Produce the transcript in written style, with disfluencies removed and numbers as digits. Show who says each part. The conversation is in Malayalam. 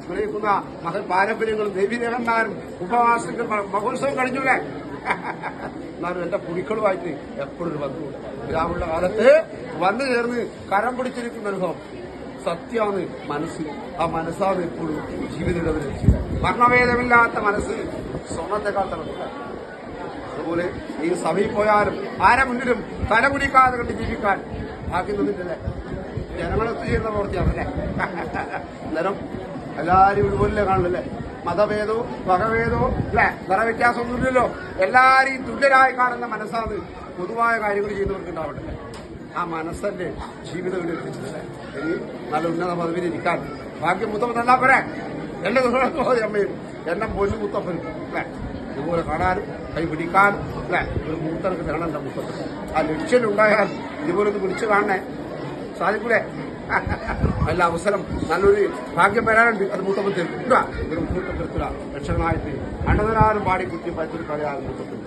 Speaker 1: നിലനിൽക്കുന്ന മഹൽ പാരമ്പര്യങ്ങളും ദേവീദേവന്മാരും ഉപവാസങ്ങൾ മഹോത്സവം കഴിഞ്ഞൂലേ. എന്നാലും എന്റെ കുടിക്കളുമായിട്ട് എപ്പോഴും ഒരു ബന്ധമുണ്ട്. ഗ്രാമുള്ള കാലത്ത് വന്നു ചേർന്ന് കരം പിടിച്ചിരിക്കുന്ന അനുഭവം സത്യമാണ്. മനസ്സ് ആ മനസ്സാണ് എപ്പോഴും ജീവിതത്തിൽ വർണ്ണഭേദമില്ലാത്ത മനസ്സ് സ്വർണത്തെക്കാൾ തലമുറ. അതുപോലെ ഈ സഭയിൽ പോയാലും ആരെ മുന്നിലും തലകുടിക്കാതെ കണ്ട് ജീവിക്കാൻ ബാക്കി നിന്നിട്ടില്ലേ. ജനങ്ങളെ ചെയ്യുന്ന പ്രവൃത്തിയാണല്ലേ. അന്നേരം എല്ലാവരും ഇതുപോലെ കാണുന്നില്ലേ. മതഭേദോ വകഭേദോ അല്ലെ നിറവ്യത്യാസമൊന്നുമില്ലല്ലോ. എല്ലാവരെയും തുല്യരായി കാണുന്ന മനസ്സാണ് പൊതുവായ കാര്യങ്ങൾ ചെയ്യുന്നവർക്ക് ഉണ്ടാവട്ടെ. ആ മനസ്സന്റെ ജീവിതം എത്തിച്ചിട്ടില്ലേ. ഇനി നല്ല ഉന്നത പദവിയിൽ ഇരിക്കാൻ ഭാഗ്യം മുത്തപ്പനല്ല പോരെ. എന്റെ ദുഃഖമതി അമ്മയും എന്നെ പൊന്നു മുത്തപ്പനും അല്ലെ ഇതുപോലെ കാണാനും കൈ പിടിക്കാനും അല്ലെ ഒരു മൂത്തനക്ക് തരണം. എന്റെ മുത്തപ്പൻ ആ ലക്ഷ്യം ഉണ്ടായാൽ ഇതുപോലെ ഒന്ന് പിടിച്ചു കാണണേ സാധിക്കൂലേ. നല്ല അവസരം നല്ലൊരു ഭാഗ്യം വരാനുണ്ട്. അത് മുത്തപ്പൻ തരുക ഒരു മുഹൂർത്തം തരത്തില്ല. രക്ഷകനായിട്ട് അണ്ണനാരും പാടി കുത്തി പറ്റുന്ന കളിയാണ് മുത്തപ്പൻ.